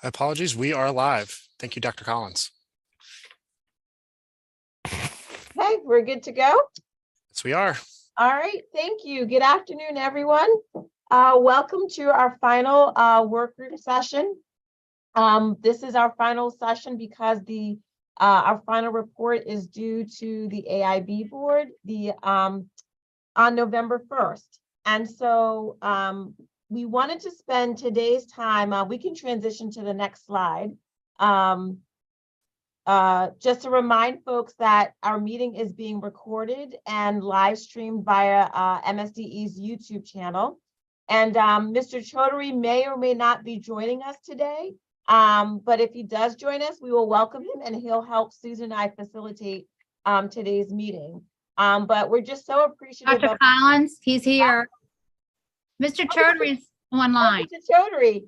Apologies, we are live. Thank you, Dr. Collins. Okay, we're good to go. Yes, we are. All right, thank you. Good afternoon, everyone. Welcome to our final work group session. This is our final session because our final report is due to the AIB board on November 1st. And so we wanted to spend today's time, we can transition to the next slide. Just to remind folks that our meeting is being recorded and live streamed via MSDE's YouTube channel. And Mr. Chaudhary may or may not be joining us today. But if he does join us, we will welcome him and he'll help Susan and I facilitate today's meeting. But we're just so appreciative. Dr. Collins, he's here. Mr. Chaudhary's online. Mr. Chaudhary.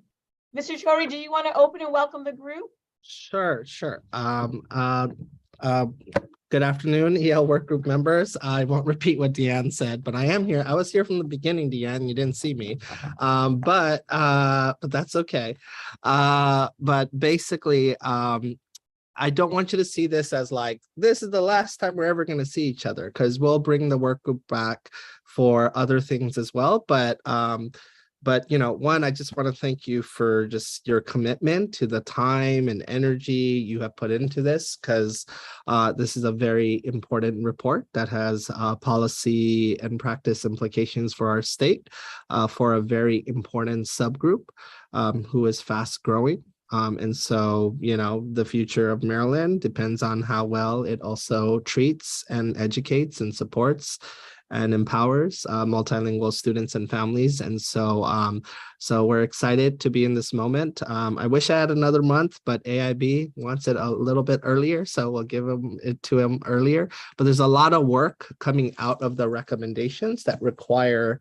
Mr. Chaudhary, do you want to open and welcome the group? Sure. Good afternoon, EL Workgroup members. I won't repeat what Deanne said, but I am here. I was here from the beginning, Deanne. You didn't see me, but that's okay. But basically, I don't want you to see this as like, this is the last time we're ever going to see each other, because we'll bring the work group back for other things as well. But, you know, one, I just want to thank you for just your commitment to the time and energy you have put into this, because this is a very important report that has policy and practice implications for our state, for a very important subgroup who is fast growing. And so, you know, the future of Maryland depends on how well it also treats and educates and supports and empowers multilingual students and families. And so so we're excited to be in this moment. I wish I had another month, but AIB wants it a little bit earlier, so we'll give it to him earlier. But there's a lot of work coming out of the recommendations that require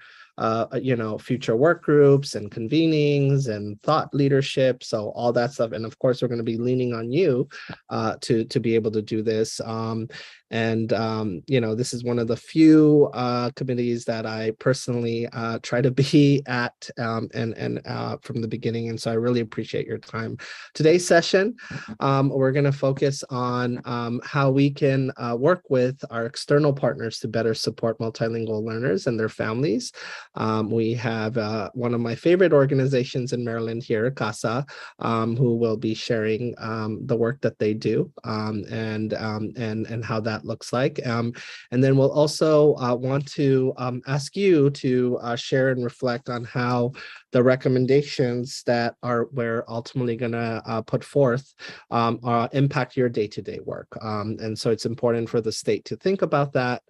you know, future work groups and convenings and thought leadership. So all that stuff. And of course, we're going to be leaning on you to be able to do this. You know, this is one of the few committees that I personally try to be at from the beginning. And so I really appreciate your time. Today's session, we're going to focus on how we can work with our external partners to better support multilingual learners and their families. We have one of my favorite organizations in Maryland here, Casa, who will be sharing the work that they do and how that looks like. And then we'll also want to ask you to share and reflect on how the recommendations that we're ultimately going to put forth impact your day-to-day work. And so it's important for the state to think about that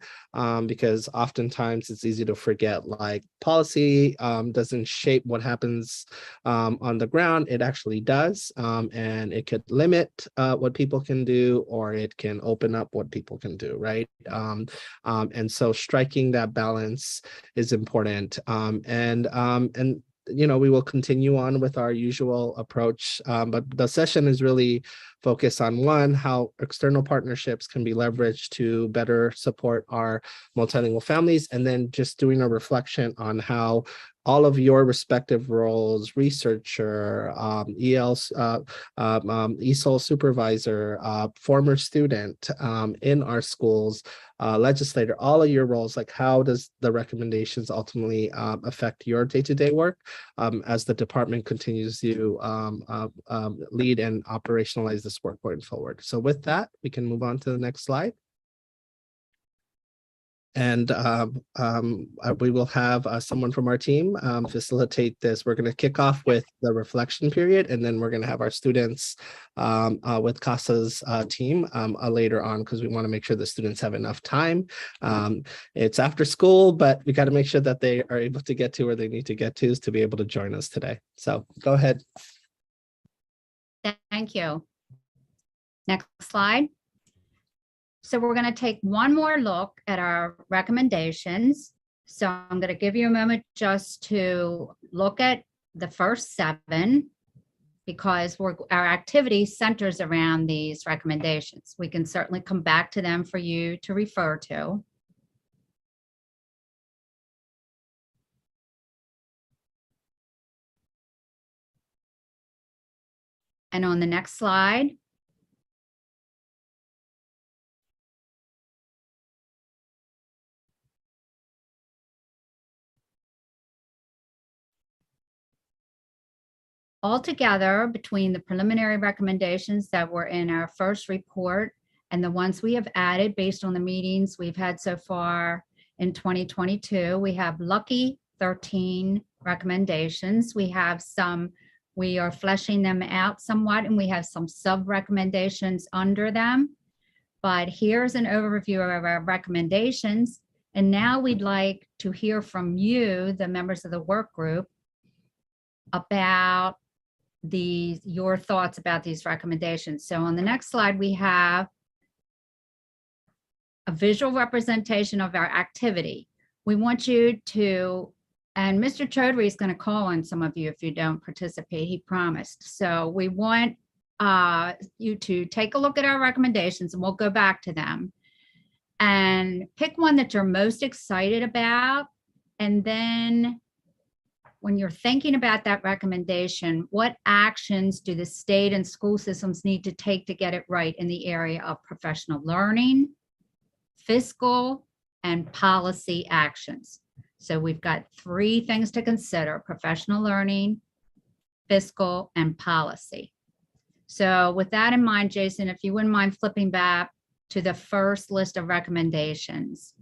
because oftentimes it's easy to forget, like, policy doesn't shape what happens on the ground. It actually does. And it could limit what people can do, or it can open up what people can do, right? And so striking that balance is important. And you know, we will continue on with our usual approach, but the session is really focused on, one, how external partnerships can be leveraged to better support our multilingual families, and then just doing a reflection on how all of your respective roles, researcher, ESOL supervisor, former student in our schools, legislator, all of your roles, like how does the recommendations ultimately affect your day-to-day work as the department continues to lead and operationalize this work going forward. So with that, we can move on to the next slide. And we will have someone from our team facilitate this. We're going to kick off with the reflection period, and then we're going to have our students with Casa's team later on, because we want to make sure the students have enough time. It's after school, but we got to make sure that they are able to get to where they need to get to be able to join us today. So go ahead. Thank you. Next slide. So we're going to take one more look at our recommendations. So I'm going to give you a moment just to look at the first 7, because our activity centers around these recommendations. We can certainly come back to them for you to refer to. And on the next slide, altogether, between the preliminary recommendations that were in our first report and the ones we have added based on the meetings we've had so far in 2022, we have lucky 13 recommendations. We have some, we are fleshing them out somewhat, and we have some sub recommendations under them. But here's an overview of our recommendations. And now we'd like to hear from you, the members of the work group, about your thoughts about these recommendations. So on the next slide, we have a visual representation of our activity. We want you to, and Mr. Chaudhry is going to call on some of you if you don't participate, he promised. So we want you to take a look at our recommendations, and we'll go back to them, and pick one that you're most excited about. And then when you're thinking about that recommendation, what actions do the state and school systems need to take to get it right in the area of professional learning, fiscal, and policy actions? So we've got 3 things to consider: professional learning, fiscal, and policy. So with that in mind, Jason, if you wouldn't mind flipping back to the first list of recommendations.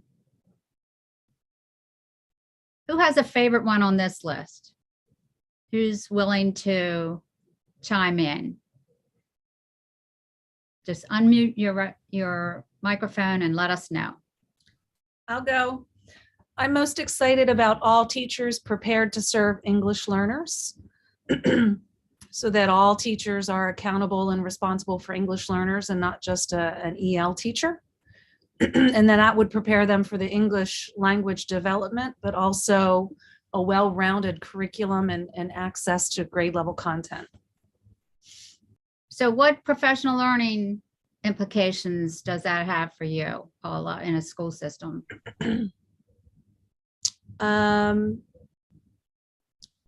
Who has a favorite one on this list? Who's willing to chime in? Just unmute your microphone and let us know. I'll go. I'm most excited about all teachers prepared to serve English learners, so that all teachers are accountable and responsible for English learners and not just an EL teacher. And then that would prepare them for the English language development, but also a well-rounded curriculum and access to grade level content. So what professional learning implications does that have for you, Paula, in a school system?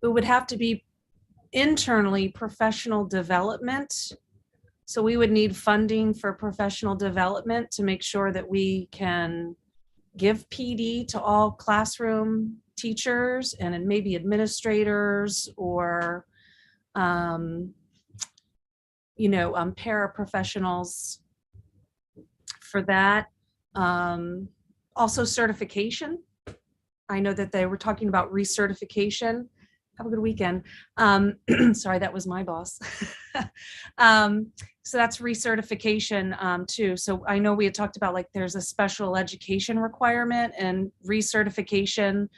It would have to be internally professional development. So we would need funding for professional development to make sure that we can give PD to all classroom teachers and maybe administrators or, paraprofessionals for that. Also certification. I know that they were talking about recertification. Have a good weekend. Sorry, that was my boss. So that's recertification too. So I know we had talked about, like, there's a special education requirement and recertification.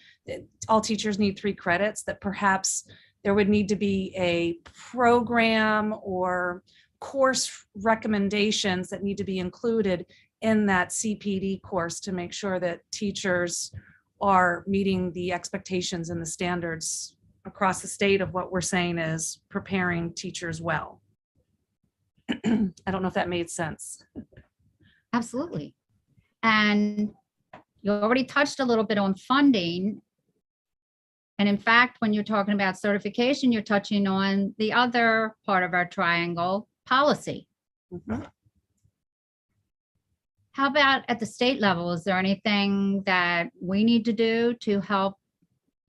All teachers need 3 credits, that perhaps there would need to be a program or course recommendations that need to be included in that CPD course to make sure that teachers are meeting the expectations and the standards across the state of what we're saying is preparing teachers well. I don't know if that made sense. Absolutely. And you already touched a little bit on funding. And in fact, when you're talking about certification, you're touching on the other part of our triangle, policy. Mm-hmm. How about at the state level? Is there anything that we need to do to help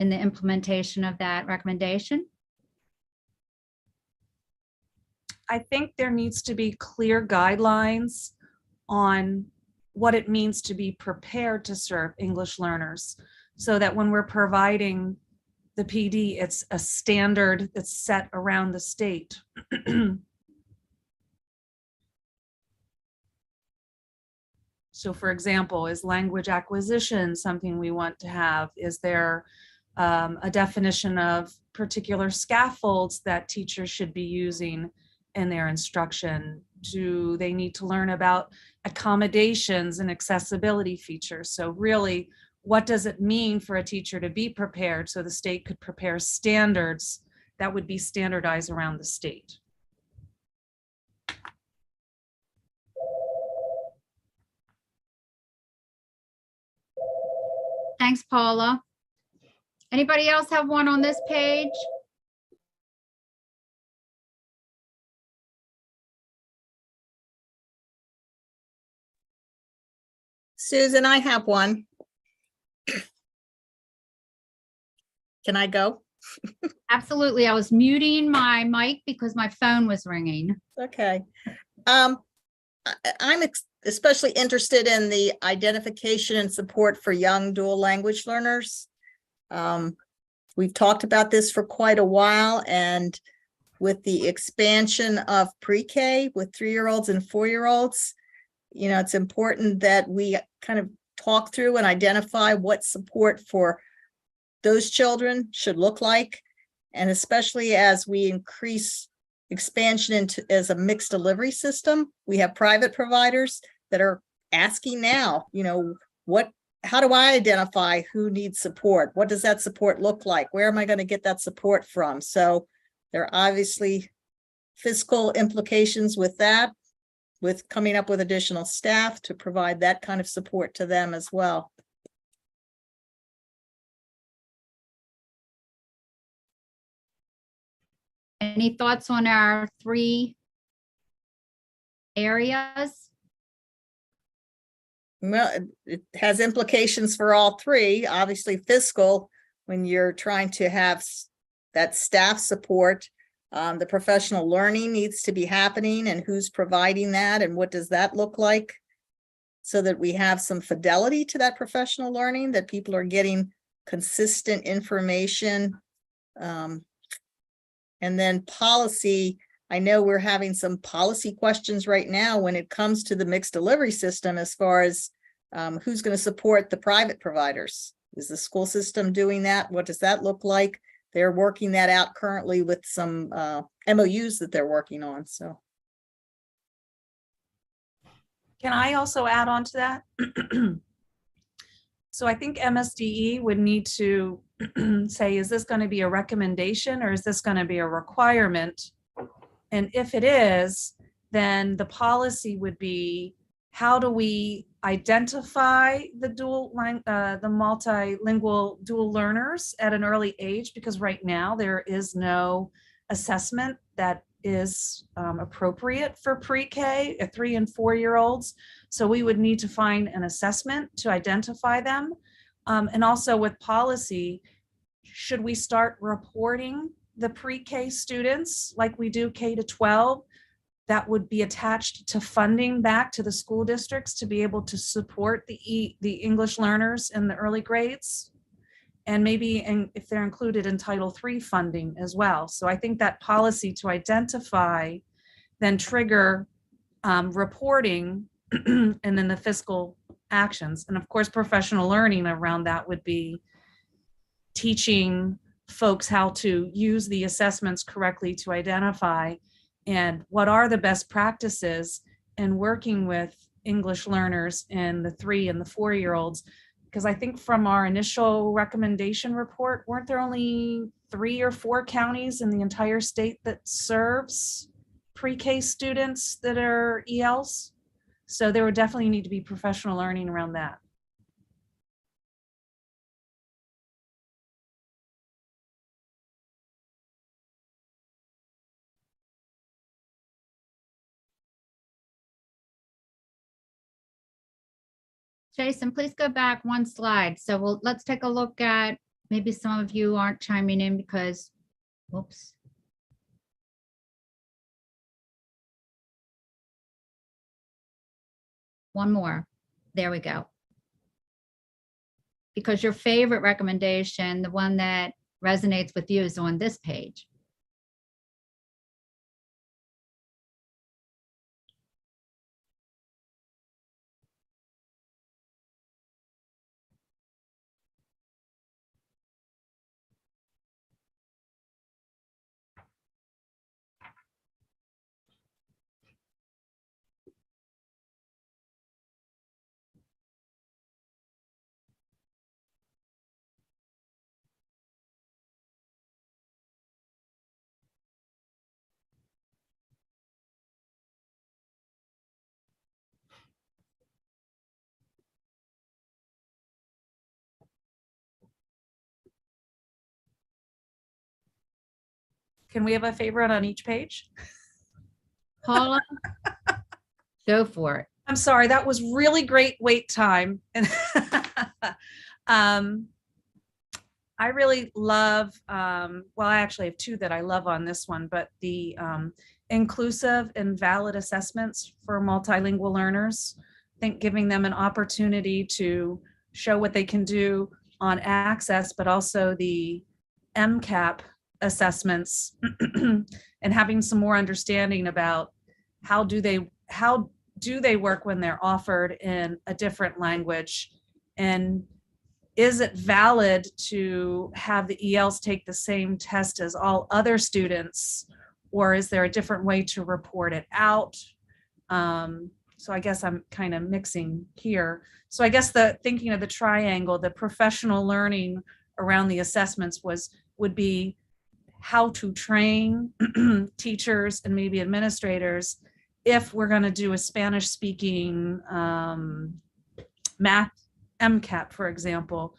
in the implementation of that recommendation? I think there needs to be clear guidelines on what it means to be prepared to serve English learners, so that when we're providing the PD, it's a standard that's set around the state. So for example, is language acquisition something we want to have? Is there a definition of particular scaffolds that teachers should be using in their instruction? Do they need to learn about accommodations and accessibility features? So really, what does it mean for a teacher to be prepared, so the state could prepare standards that would be standardized around the state? Thanks, Paula. Anybody else have one on this page? Susan, I have one. Can I go? Absolutely. I was muting my mic because my phone was ringing. Okay. I'm especially interested in the identification and support for young dual language learners. We've talked about this for quite a while, and with the expansion of pre-K with 3-year-olds and 4-year-olds, you know, it's important that we kind of talk through and identify what support for those children should look like. And especially as we increase expansion into as a mixed delivery system, we have private providers that are asking now, you know, how do I identify who needs support? What does that support look like? Where am I going to get that support from? So there are obviously fiscal implications with that, with coming up with additional staff to provide that kind of support to them as well. Any thoughts on our 3 areas? Well, it has implications for all 3. Obviously, fiscal, when you're trying to have that staff support, the professional learning needs to be happening, and who's providing that, and what does that look like, so that we have some fidelity to that professional learning, that people are getting consistent information. And then policy, I know we're having some policy questions right now when it comes to the mixed delivery system, as far as who's going to support the private providers. Is the school system doing that? What does that look like? They're working that out currently with some MOUs that they're working on. So, Can I also add on to that? So I think MSDE would need to say, is this going to be a recommendation or is this going to be a requirement? And if it is, then the policy would be, how do we identify the multilingual dual learners at an early age? Because right now there is no assessment that is appropriate for pre-K, 3 and 4-year-olds. So we would need to find an assessment to identify them. And also with policy, should we start reporting the pre-K students like we do K to 12? That would be attached to funding back to the school districts to be able to support the English learners in the early grades. And maybe if they're included in Title III funding as well. So I think that policy to identify, then trigger reporting, and then the fiscal actions. And of course, professional learning around that would be teaching folks how to use the assessments correctly to identify and what are the best practices in working with English learners in the 3 and the 4-year-olds. Because I think from our initial recommendation report, weren't there only 3 or 4 counties in the entire state that serves pre-K students that are ELs? So there would definitely need to be professional learning around that. Jason, please go back 1 slide. So let's take a look at, maybe some of you aren't chiming in because, whoops. One more. There we go. Because your favorite recommendation, the one that resonates with you, is on this page. Can we have a favorite on each page? Paula, go for it. I'm sorry, that was really great wait time. And I really love, well, I actually have two that I love on this one, but the inclusive and valid assessments for multilingual learners. I think giving them an opportunity to show what they can do on access, but also the MCAP assessments and having some more understanding about how do they work when they're offered in a different language, and is it valid to have the ELs take the same test as all other students, or is there a different way to report it out? So I guess I'm kind of mixing here. So I guess the thinking of the triangle, the professional learning around the assessments would be how to train teachers and maybe administrators if we're going to do a Spanish speaking math MCAP, for example.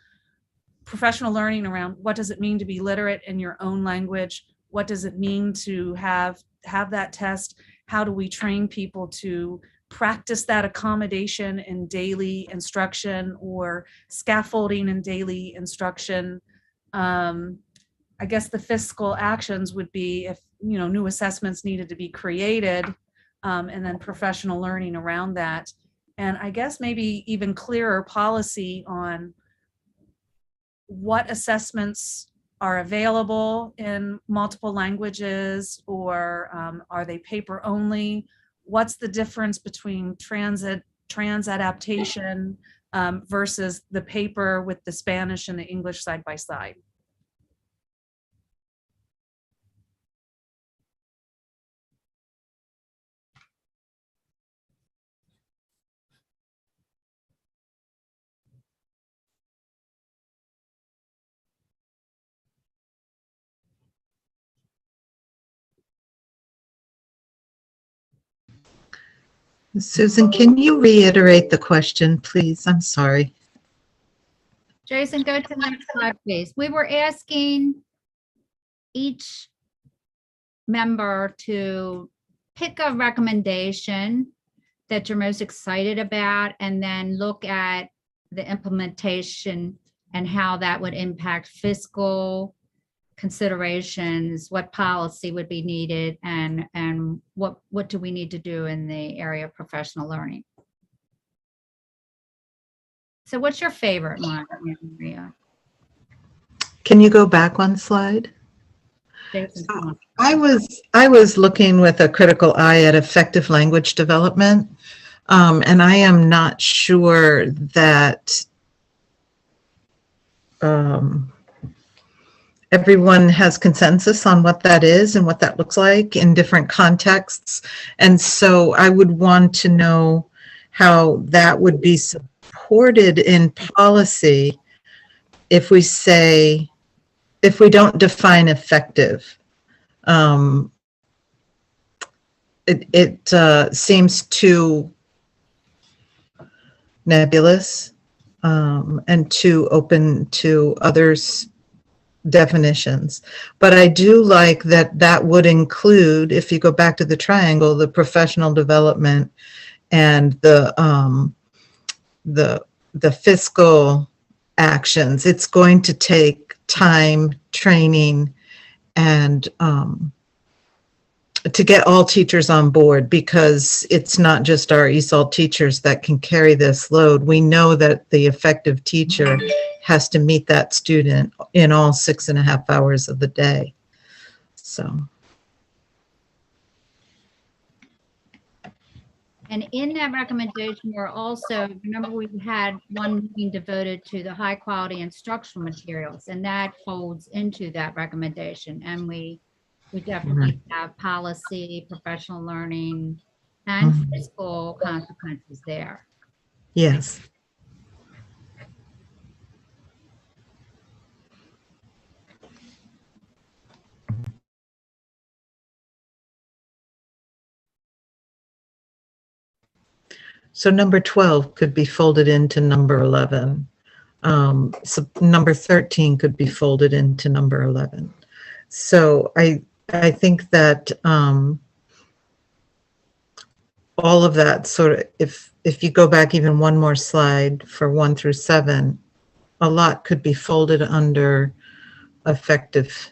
Professional learning around what does it mean to be literate in your own language? What does it mean to have that test? How do we train people to practice that accommodation in daily instruction or scaffolding in daily instruction? I guess the fiscal actions would be if, new assessments needed to be created, and then professional learning around that. And I guess maybe even clearer policy on what assessments are available in multiple languages, or are they paper only? What's the difference between trans adaptation versus the paper with the Spanish and the English side by side? Susan, can you reiterate the question, please? I'm sorry. Jason, go to the next slide, please. We were asking each member to pick a recommendation that you're most excited about, and then look at the implementation and how that would impact fiscal considerations, what policy would be needed, and what do we need to do in the area of professional learning. So what's your favorite one, Maria? Can you go back one slide? Jason, come on. I was looking with a critical eye at effective language development, and I am not sure that everyone has consensus on what that is and what that looks like in different contexts. And so I would want to know how that would be supported in policy if we don't define effective. It seems too nebulous and too open to others' definitions. But I do like that would include, if you go back to the triangle, the professional development and the fiscal actions. It's going to take time, training, and to get all teachers on board, because it's not just our ESOL teachers that can carry this load. We know that the effective teacher has to meet that student in all 6.5 hours of the day. So. And in that recommendation, we're also, remember, we had one meeting devoted to the high quality instructional materials, and that folds into that recommendation. And we definitely have policy, professional learning, and fiscal consequences there. Yes. So number 12 could be folded into number 11. So number 13 could be folded into number 11. So I think that all of that sort of, if you go back even one more slide for 1 through 7, a lot could be folded under effective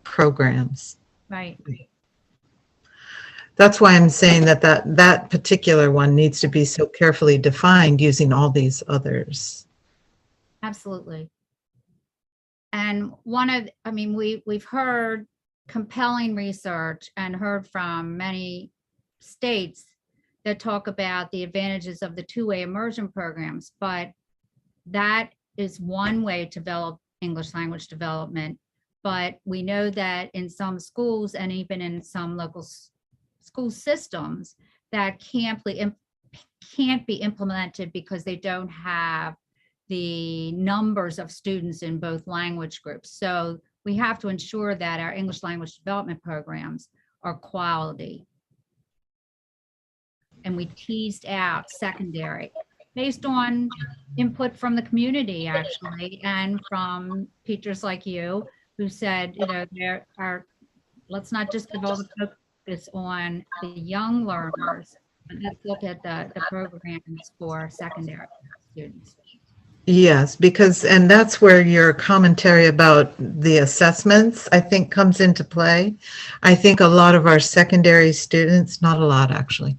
programs. Right. That's why I'm saying that particular one needs to be so carefully defined using all these others. Absolutely. And we've heard compelling research and heard from many states that talk about the advantages of the two-way immersion programs, but that is one way to develop English language development. But we know that in some schools and even in some local school systems, that can't be implemented because they don't have the numbers of students in both language groups. So we have to ensure that our English language development programs are quality. And we teased out secondary based on input from the community, actually, and from teachers like you who said, let's not just develop focus on the young learners, but let's look at the programs for secondary students. Yes, and that's where your commentary about the assessments, I think, comes into play. I think a lot of our secondary students, not a lot actually,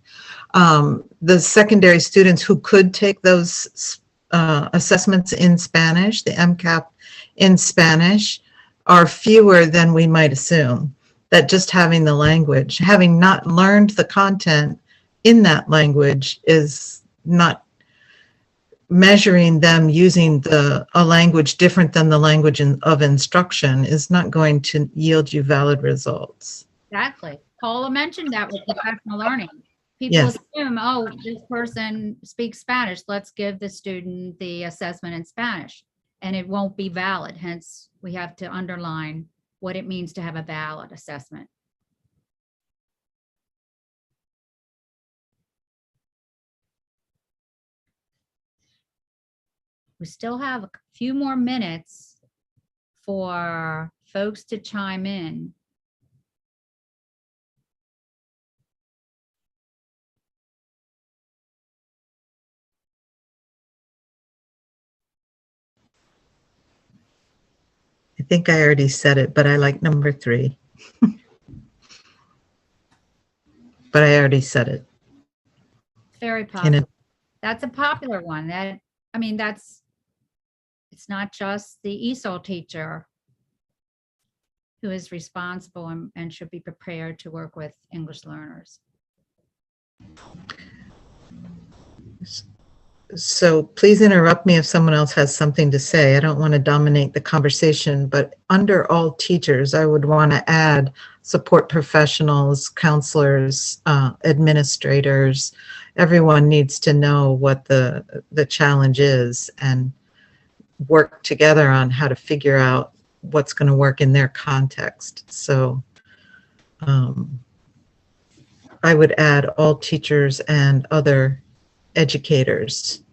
the secondary students who could take those assessments in Spanish, the MCAP in Spanish, are fewer than we might assume. That just having the language, having not learned the content in that language, is not measuring them using a language different than the language of instruction is not going to yield you valid results. Exactly. Paula mentioned that with professional learning. People Yes. assume, oh, this person speaks Spanish, let's give the student the assessment in Spanish, and it won't be valid. Hence, we have to underline what it means to have a valid assessment. We still have a few more minutes for folks to chime in. I think I already said it, but I like number 3. But I already said it. Very popular. That's a popular one. It's not just the ESOL teacher who is responsible and should be prepared to work with English learners. So please interrupt me if someone else has something to say. I don't want to dominate the conversation, but under all teachers, I would want to add support professionals, counselors, administrators. Everyone needs to know what the challenge is and work together on how to figure out what's going to work in their context. So I would add all teachers and other educators.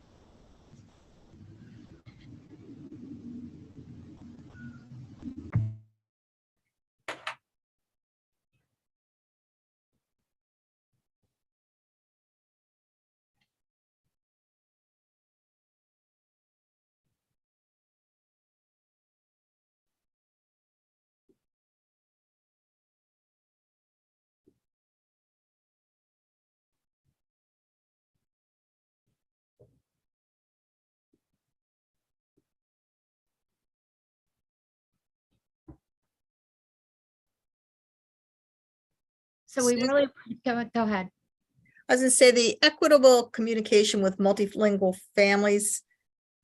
So we really, go ahead. I was going to say the equitable communication with multilingual families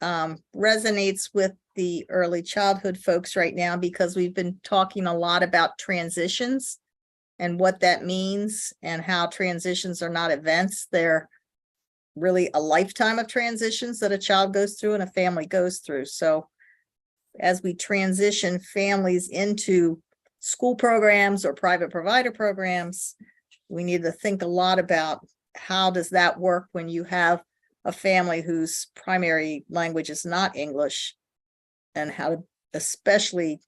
resonates with the early childhood folks right now, because we've been talking a lot about transitions and what that means, and how transitions are not events. They're really a lifetime of transitions that a child goes through and a family goes through. So as we transition families into school programs or private provider programs, we need to think a lot about how does that work when you have a family whose primary language is not English, and how to especially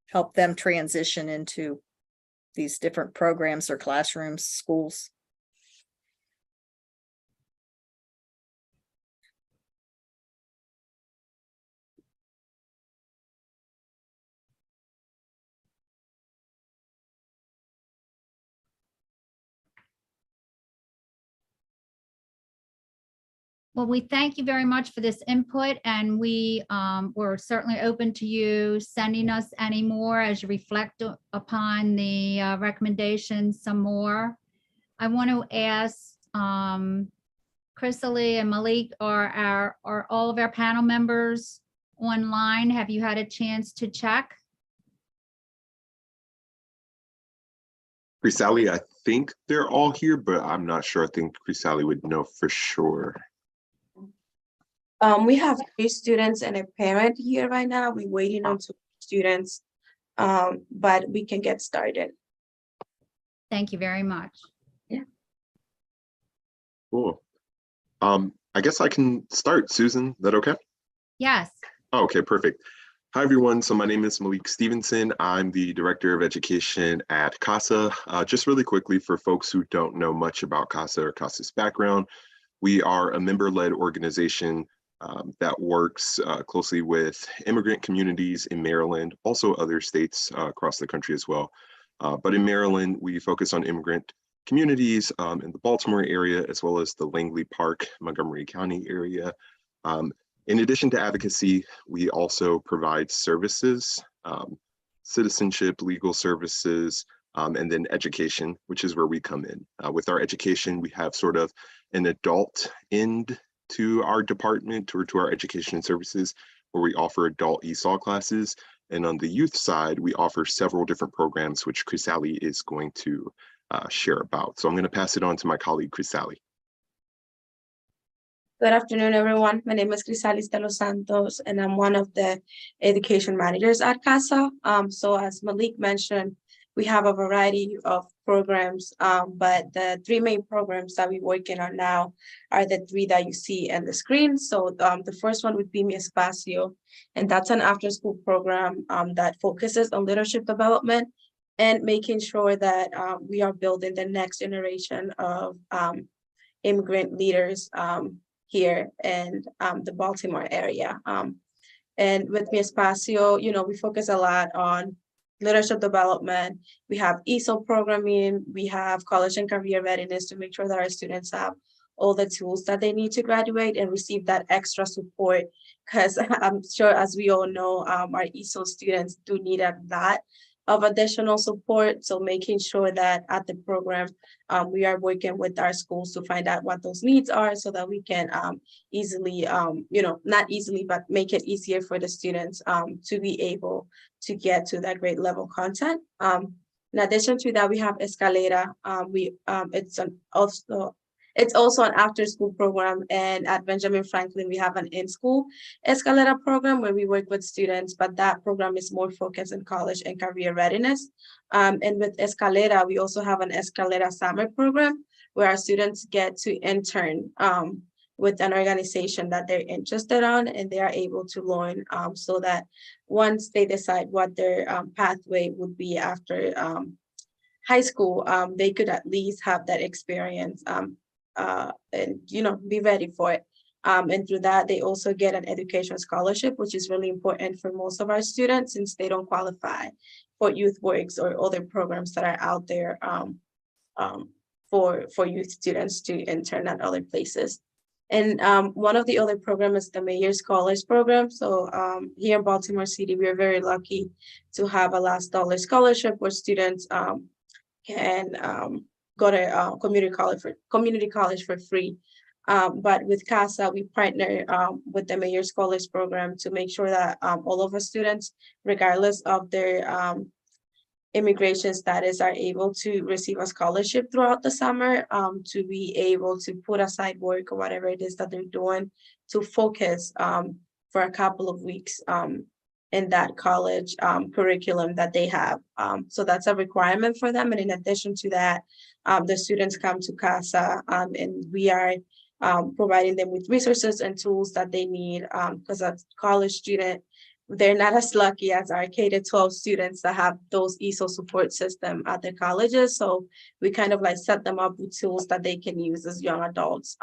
help them transition into these different programs or classrooms, schools. Well, we thank you very much for this input, and we're certainly open to you sending us any more as you reflect upon the recommendations some more. I want to ask Chrysalie and Malik, are all of our panel members online? Have you had a chance to check? Chrysalie, I think they're all here, but I'm not sure. I think Chrysalie would know for sure. We have 3 students and a parent here right now. We're waiting on 2 students, but we can get started. Thank you very much. Cool. I guess I can start. Susan, is that okay? Yes. Oh, okay, perfect. Hi, everyone. So my name is Malik Stevenson. I'm the Director of Education at Casa. Just really quickly, for folks who don't know much about Casa or Casa's background, we are a member-led organization that works closely with immigrant communities in Maryland, also other states across the country as well. But in Maryland, we focus on immigrant communities in the Baltimore area, as well as the Langley Park, Montgomery County area. In addition to advocacy, we also provide services, citizenship, legal services, and then education, which is where we come in. With our education, we have sort of an adult end to our department or to our education and services, where we offer adult ESOL classes. And on the youth side, we offer several different programs, which Chrysalie is going to share about. So I'm going to pass it on to my colleague, Chrysalie. Good afternoon, everyone. My name is Chrysalis de los Santos, and I'm one of the education managers at Casa. So as Malik mentioned, we have a variety of programs, but the 3 main programs that we're working on now are the 3 that you see on the screen. So the first one would be Mi Espacio, and that's an after-school program that focuses on leadership development and making sure that we are building the next generation of immigrant leaders here in the Baltimore area. And with Mi Espacio, we focus a lot on leadership development. We have ESOL programming, we have college and career readiness to make sure that our students have all the tools that they need to graduate and receive that extra support. Because I'm sure, as we all know, our ESOL students do need a lot of additional support. So making sure that at the program, we are working with our schools to find out what those needs are so that we can easily, not easily, but make it easier for the students to be able to get to that grade level content. In addition to that, we have Escalera. It's also an after school program, and at Benjamin Franklin, we have an in-school Escalera program where we work with students, but that program is more focused on college and career readiness. And with Escalera, we also have an Escalera summer program where our students get to intern with an organization that they're interested on, and they are able to learn so that once they decide what their pathway would be after high school, they could at least have that experience and be ready for it. And through that, they also get an education scholarship, which is really important for most of our students since they don't qualify for youth works or other programs that are out there for youth students to intern at other places. And one of the other programs is the Mayor's Scholars Program. So here in Baltimore City, we are very lucky to have a last dollar scholarship where students can go to community college for free. But with Casa, we partner with the Mayor's Scholars Program to make sure that all of our students, regardless of their immigration status, are able to receive a scholarship throughout the summer to be able to put aside work or whatever it is that they're doing to focus for a couple of weeks in that college curriculum that they have. So that's a requirement for them. And in addition to that, the students come to Casa and we are providing them with resources and tools that they need because a college student, they're not as lucky as our K-12 students that have those ESOL support system at their colleges. So we kind of like set them up with tools that they can use as young adults.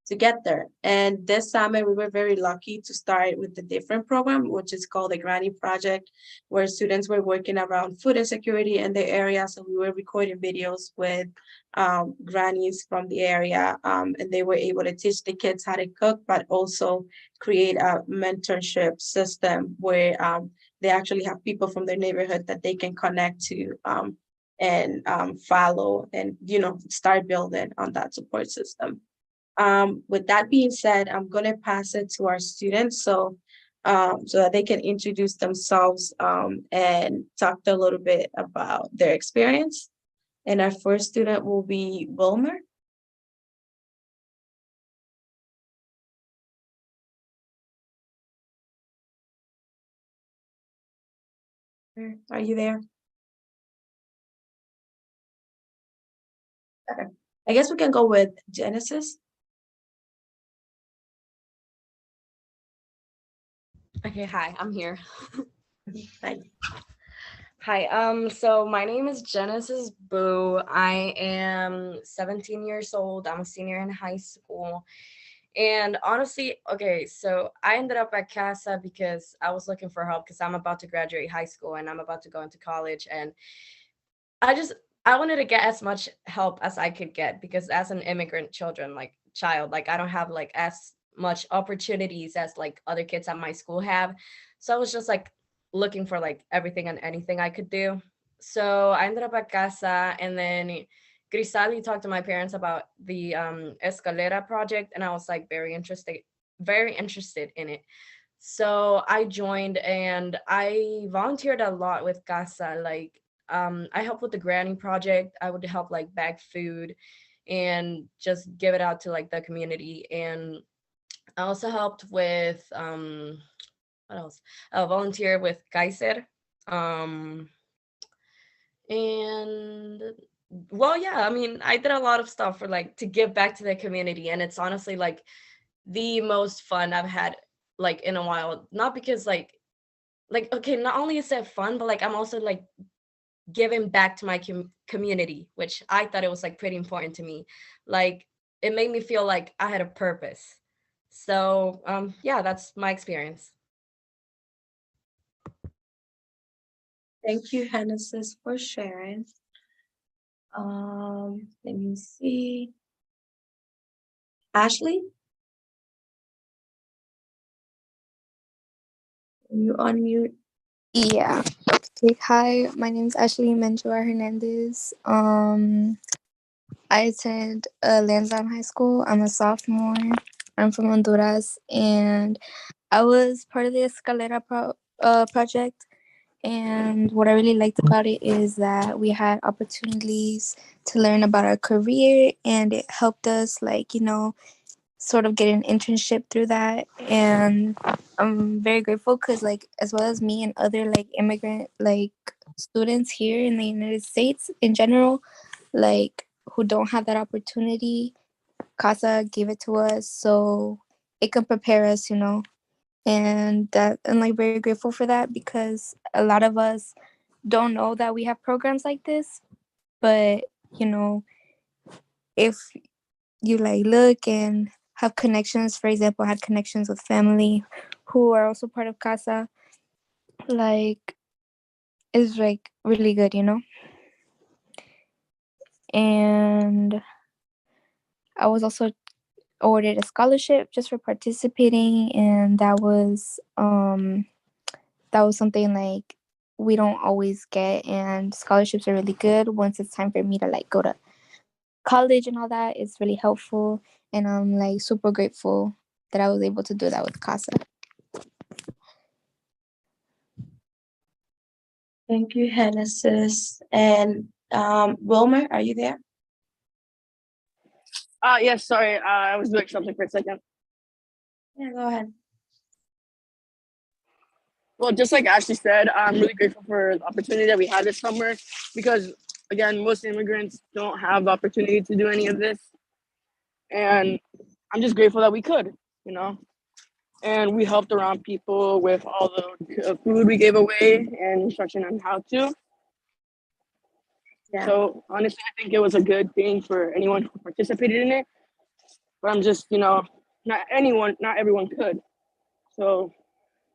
to get there. And this summer, we were very lucky to start with a different program, which is called the Granny Project, where students were working around food insecurity in the area. So we were recording videos with grannies from the area, and they were able to teach the kids how to cook, but also create a mentorship system where they actually have people from their neighborhood that they can connect to and follow and, start building on that support system. With that being said, I'm going to pass it to our students so that they can introduce themselves and talk a little bit about their experience. And our first student will be Wilmer. Are you there? Okay. I guess we can go with Genesis. Okay, hi, I'm here. Hi. Hi, so my name is Genesis Boo. I am 17 years old. I'm a senior in high school. And honestly, okay, so I ended up at Casa because I was looking for help because I'm about to graduate high school and I'm about to go into college. And I wanted to get as much help as I could get because as an immigrant child, I don't have like as much opportunities as like other kids at my school have. So I was just like looking for like everything and anything I could do. So I ended up at Casa, and then Grisali talked to my parents about the Escalera project, and I was like very interested in it. So I joined and I volunteered a lot with Casa. Like I helped with the granny project. I would help like bag food and just give it out to like the community. And I also helped with what else? I volunteered with Kaiser. And well, yeah, I mean, I did a lot of stuff for like to give back to the community, and it's honestly like the most fun I've had like in a while. Not because like okay, not only is it fun, but like I'm also like giving back to my community, which I thought it was like pretty important to me. Like it made me feel like I had a purpose. So yeah, that's my experience. Thank you, Genesis, for sharing. Let me see. Ashley? Can you unmute? Yeah. Okay. Hi, my name is Ashley Manjoa Hernandez. I attend Lansdowne High School. I'm a sophomore. I'm from Honduras, and I was part of the Escalera project. And what I really liked about it is that we had opportunities to learn about our career, and it helped us, like, sort of get an internship through that. And I'm very grateful because, like, as well as me and other like immigrant like students here in the United States in general, like who don't have that opportunity, Casa gave it to us so it can prepare us, and that I'm like very grateful for that because a lot of us don't know that we have programs like this. But if you like look and have connections, for example, I had connections with family who are also part of Casa, like it's like really good, and I was also awarded a scholarship just for participating, and that was something like we don't always get, and scholarships are really good once it's time for me to like go to college and all that. It's really helpful, and I'm like super grateful that I was able to do that with Casa. Thank you, Genesis. And Wilmer, are you there? Yes, sorry, I was doing something for a second. Yeah, go ahead. Well, just like Ashley said, I'm really grateful for the opportunity that we had this summer because, again, most immigrants don't have the opportunity to do any of this. And I'm just grateful that we could, and we helped around people with all the food we gave away and instruction on how to. Yeah. So honestly, I think it was a good thing for anyone who participated in it. but I'm just, not everyone could. So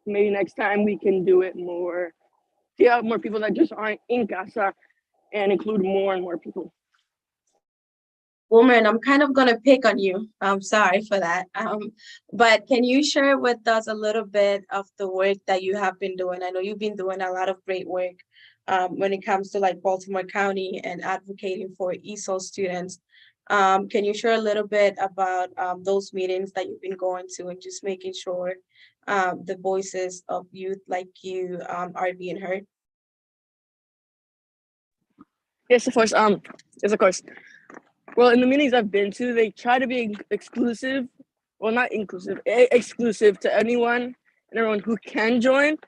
maybe next time we can do it more, yeah, more people that just aren't in Casa and include more and more people. Woman, I'm kind of gonna pick on you. I'm sorry for that. But can you share with us a little bit of the work that you have been doing? I know you've been doing a lot of great work when it comes to like Baltimore County and advocating for ESOL students. Can you share a little bit about those meetings that you've been going to and just making sure the voices of youth like you are being heard? Yes, of course. Yes, of course. Well, in the meetings I've been to, they try to be exclusive. Well, not inclusive, exclusive to anyone and everyone who can join.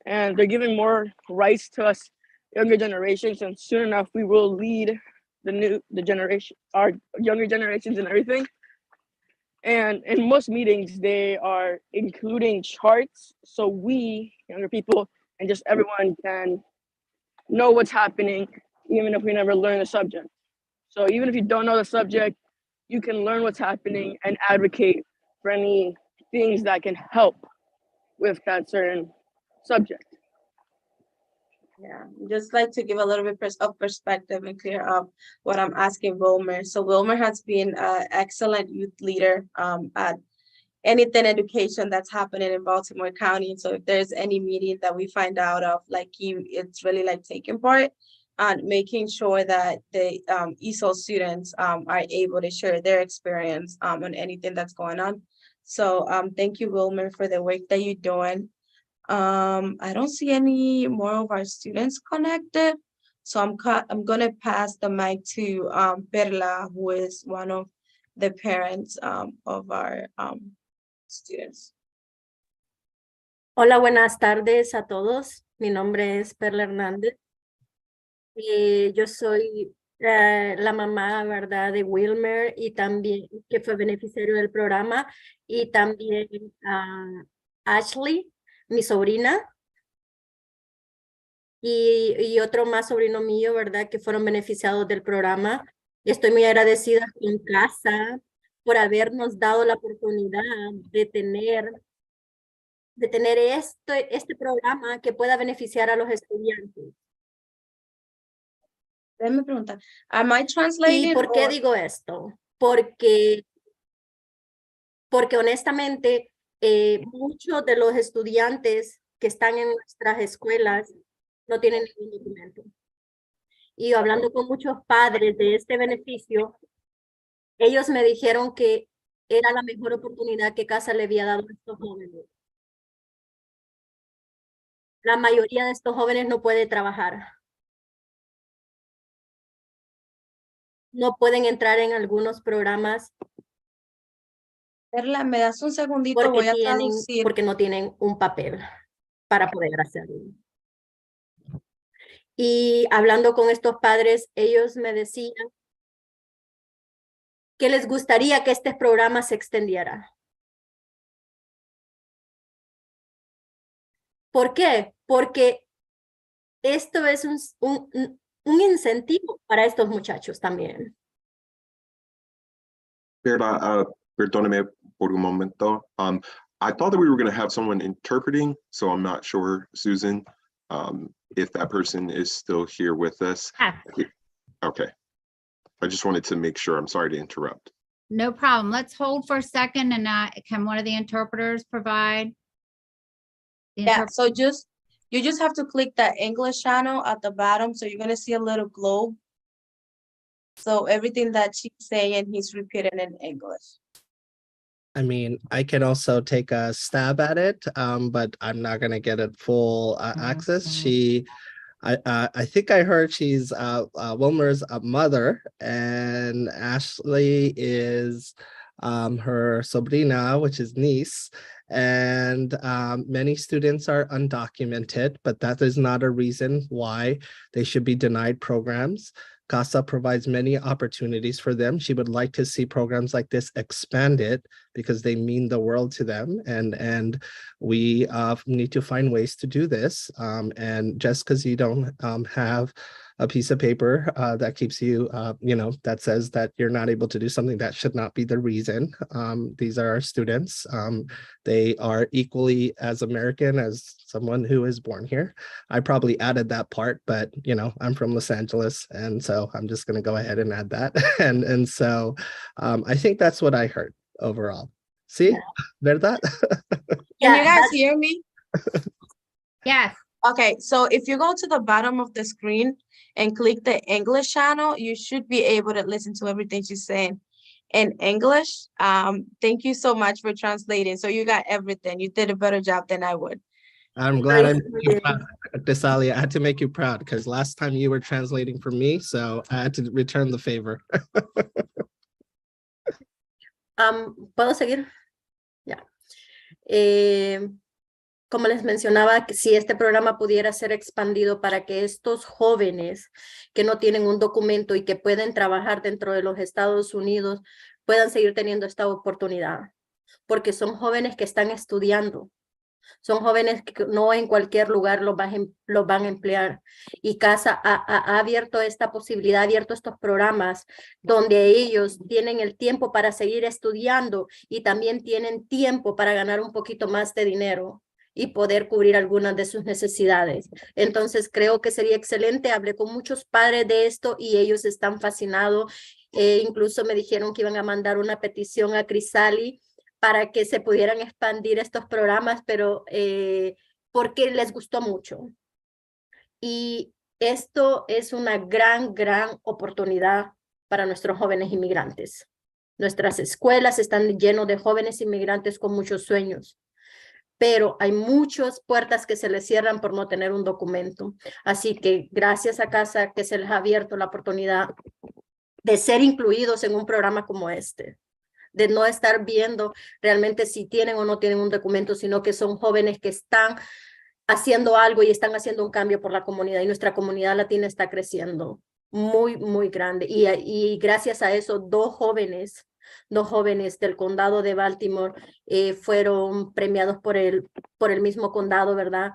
And they're giving more rights to us younger generations. And soon enough, we will lead the generation, our younger generations and everything. And in most meetings, they are including charts so we, younger people, and just everyone can know what's happening, even if we never learn the subject. So even if you don't know the subject, you can learn what's happening and advocate for any things that can help with that certain subject. Yeah, just like to give a little bit of perspective and clear up what I'm asking Wilmer. So Wilmer has been an excellent youth leader at anything education that's happening in Baltimore County. So if there's any meeting that we find out of, like it's really like taking part and making sure that the ESOL students are able to share their experience on anything that's going on. So thank you, Wilmer, for the work that you're doing. I don't see any more of our students connected. So I'm gonna pass the mic to Perla, who is one of the parents of our students. Hola, buenas tardes a todos. Mi nombre es Perla Hernández. Yo soy la mamá, ¿verdad?, de Wilmer y también que fue beneficiario del programa, y también Ashley, mi sobrina, y otro más sobrino mío, ¿verdad?, que fueron beneficiados del programa. Estoy muy agradecida con Casa por habernos dado la oportunidad de tener este programa que pueda beneficiar a los estudiantes. Déjame preguntar, am I translating? ¿Y por qué digo esto? Porque honestamente muchos de los estudiantes que están en nuestras escuelas no tienen ningún documento. Y hablando con muchos padres de este beneficio, ellos me dijeron que era la mejor oportunidad que Casa le había dado a estos jóvenes. La mayoría de estos jóvenes no puede trabajar. No pueden entrar en algunos programas. Perla, me das un segundito, voy a traducir. Porque no tienen un papel para poder hacerlo. Y hablando con estos padres, ellos me decían que les gustaría que este programa se extendiera. ¿Por qué? Porque esto es un incentivo para estos muchachos también. Perdóneme por un momento. I thought that we were going to have someone interpreting, so I'm not sure, Susan, if that person is still here with us. Okay. I just wanted to make sure. I'm sorry to interrupt. No problem. Let's hold for a second, and can one of the interpreters provide? Yeah, so you just have to click that English channel at the bottom. So you're gonna see a little globe. So everything that she's saying, he's repeating in English. I mean, I can also take a stab at it, but I'm not gonna get it full access. I think I heard she's Wilmer's mother, and Ashley is her sobrina, which is niece. And many students are undocumented, but that is not a reason why they should be denied programs. Casa provides many opportunities for them. She would like to see programs like this expanded because they mean the world to them. And we need to find ways to do this. And just because you don't have a piece of paper that keeps you, that says that you're not able to do something. That should not be the reason. These are our students. They are equally as American as someone who is born here. I probably added that part, but I'm from Los Angeles, and so I'm just going to go ahead and add that. and so I think that's what I heard overall. See, ¿verdad? Can you guys hear me? Yes. Okay, so if you go to the bottom of the screen and click the English channel, you should be able to listen to everything she's saying in English. Thank you so much for translating. So you got everything. You did a better job than I would. I'm glad I made you proud, Dr. Sally. I had to make you proud because last time you were translating for me, so I had to return the favor. ¿Puedo seguir? Ya. Como les mencionaba, que si este programa pudiera ser expandido para que estos jóvenes que no tienen un documento y que pueden trabajar dentro de los Estados Unidos puedan seguir teniendo esta oportunidad, porque son jóvenes que están estudiando. Son jóvenes que no en cualquier lugar los van a emplear. Y Casa ha abierto esta posibilidad, ha abierto estos programas donde ellos tienen el tiempo para seguir estudiando y también tienen tiempo para ganar un poquito más de dinero y poder cubrir algunas de sus necesidades. Entonces creo que sería excelente. Hablé con muchos padres de esto y ellos están fascinados. Incluso me dijeron que iban a mandar una petición a Crisali para que se pudieran expandir estos programas, pero porque les gustó mucho. Y esto es una gran oportunidad para nuestros jóvenes inmigrantes. Nuestras escuelas están llenas de jóvenes inmigrantes con muchos sueños, pero hay muchas puertas que se les cierran por no tener un documento. Así que gracias a Casa que se les ha abierto la oportunidad de ser incluidos en un programa como este, de no estar viendo realmente si tienen o no tienen un documento, sino que son jóvenes que están haciendo algo y están haciendo un cambio por la comunidad, y nuestra comunidad latina está creciendo muy grande. Y gracias a eso, dos jóvenes del condado de Baltimore fueron premiados por el mismo condado, ¿verdad?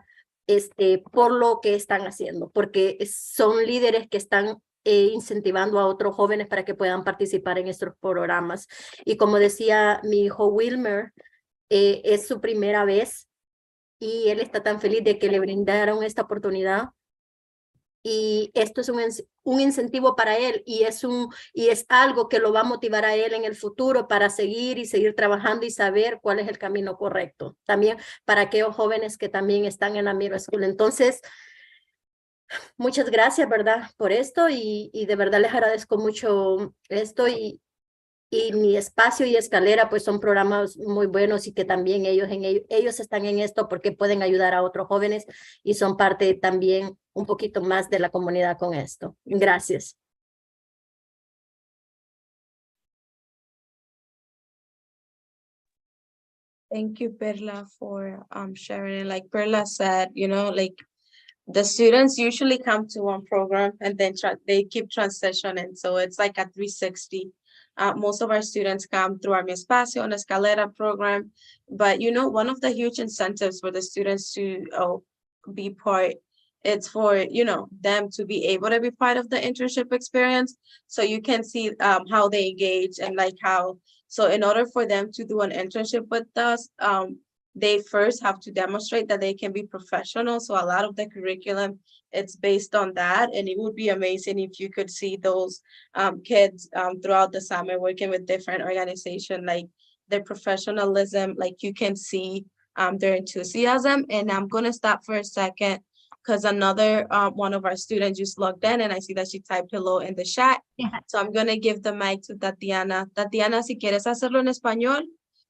Por lo que están haciendo, porque son líderes que están incentivando a otros jóvenes para que puedan participar en estos programas. Y como decía mi hijo Wilmer, es su primera vez y él está tan feliz de que le brindaron esta oportunidad. Y esto es un incentivo para él y es algo que lo va a motivar a él en el futuro para seguir trabajando y saber cuál es el camino correcto. También para aquellos jóvenes que también están en la middle school. Entonces, muchas gracias, ¿verdad? Por esto y de verdad les agradezco mucho esto y Mi Espacio y Escalera pues son programas muy buenos y que también ellos están en esto porque pueden ayudar a otros jóvenes y son parte también un poquito más de la comunidad con esto. Gracias. Thank you, Perla, for sharing. And like Perla said, like the students usually come to one program and then they keep transitioning. So it's like a 360. Most of our students come through our Mi Espacio and Escalera program. But one of the huge incentives for the students to be part, it's for them to be able to be part of the internship experience. So you can see how they engage and like how. So in order for them to do an internship with us, they first have to demonstrate that they can be professional. So a lot of the curriculum, it's based on that. And it would be amazing if you could see those kids throughout the summer working with different organizations, like their professionalism, like you can see their enthusiasm. And I'm going to stop for a second because another one of our students just logged in and I see that she typed hello in the chat. Yeah. So I'm going to give the mic to Tatiana. Tatiana, si quieres hacerlo en español,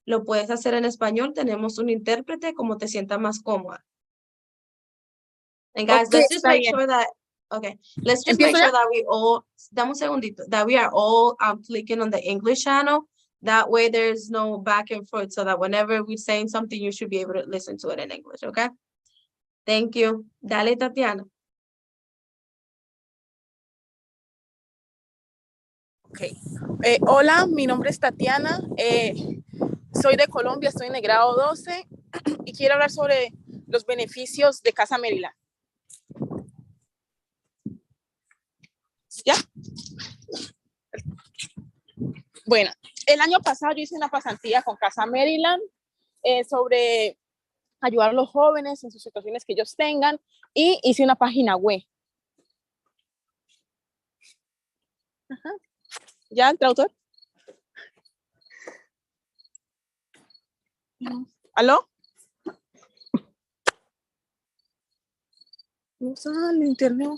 lo puedes hacer en español. Tenemos un intérprete como te sientas más cómoda. And guys, let's just make sure that, let's just make sure that we all, dame un segundito, that we are all clicking on the English channel. That way there's no back and forth so that whenever we're saying something, you should be able to listen to it in English, okay? Thank you. Dale, Tatiana. Okay. Hola, mi nombre es Tatiana. Soy de Colombia, estoy en el grado 12 y quiero hablar sobre los beneficios de Casa Maryland. ¿Ya? Bueno, el año pasado yo hice una pasantía con Casa Maryland sobre ayudar a los jóvenes en sus situaciones que ellos tengan y hice una página web. Ajá. ¿Ya el traductor? ¿Aló? No sale internet.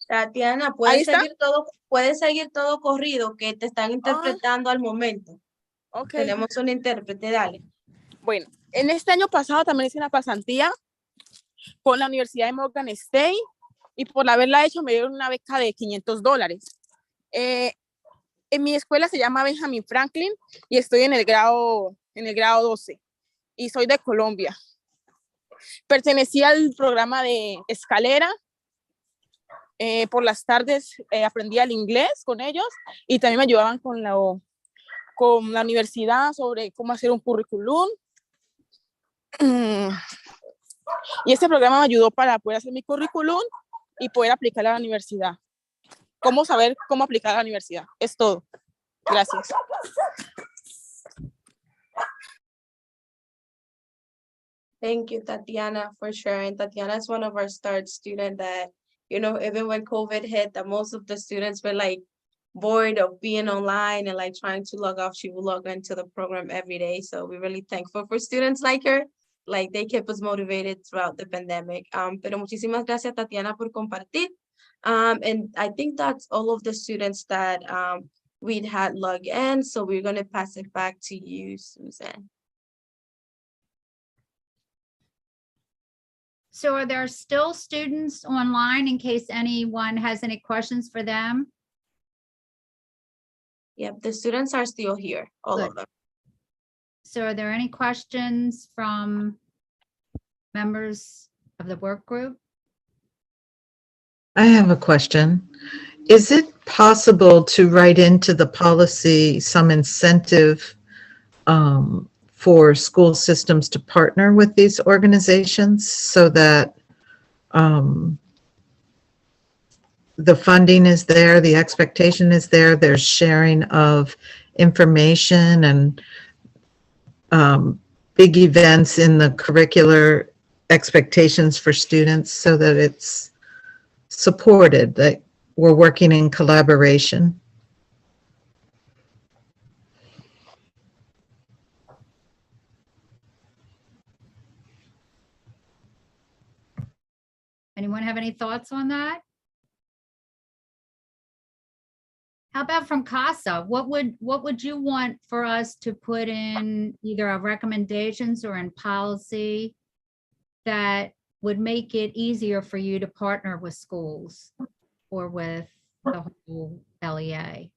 Tatiana, ¿Ahí está? puedes seguir todo corrido que te están interpretando al momento. Ok. Tenemos un intérprete, dale. Bueno, en este año pasado también hice una pasantía con la Universidad de Morgan State y por haberla hecho me dieron una beca de $500. En mi escuela se llama Benjamin Franklin y estoy en el grado 12 y soy de Colombia. Pertenecía al programa de escalera. Por las tardes aprendía el inglés con ellos y también me ayudaban con la universidad sobre cómo hacer un currículum. Y este programa me ayudó para poder hacer mi currículum y poder aplicar a la universidad. ¿Cómo saber cómo aplicar a la universidad? Es todo. Gracias. Thank you, Tatiana, for sharing. Tatiana is one of our START students that, you know, even when COVID hit, that most of the students were like bored of being online and like trying to log off. She will log into the program every day. So we're really thankful for students like her. Like they kept us motivated throughout the pandemic. Pero muchísimas gracias, Tatiana, por compartir. And I think that's all of the students that we'd had log in. So we're going to pass it back to you, Susan. So are there still students online in case anyone has any questions for them? Yep, the students are still here, all of Good. them. So are there any questions from members of the work group? I have a question. Is it possible to write into the policy some incentive for school systems to partner with these organizations so that the funding is there, the expectation is there, there's sharing of information and big events in the curricular expectations for students so that it's supported, that we're working in collaboration? Anyone have any thoughts on that? How about from Casa? What would you want for us to put in either our recommendations or in policy that would make it easier for you to partner with schools or with the whole LEA?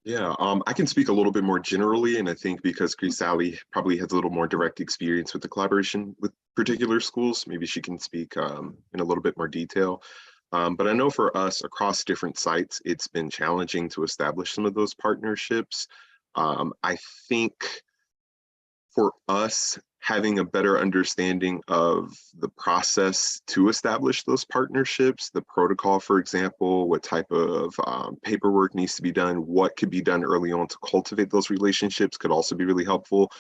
Yeah, I can speak a little bit more generally, and I think because Grisali probably has a little more direct experience with the collaboration with particular schools, maybe she can speak in a little bit more detail. But I know for us across different sites, it's been challenging to establish some of those partnerships. I think for us, having a better understanding of the process to establish those partnerships, the protocol, for example, what type of paperwork needs to be done, what could be done early on to cultivate those relationships could also be really helpful.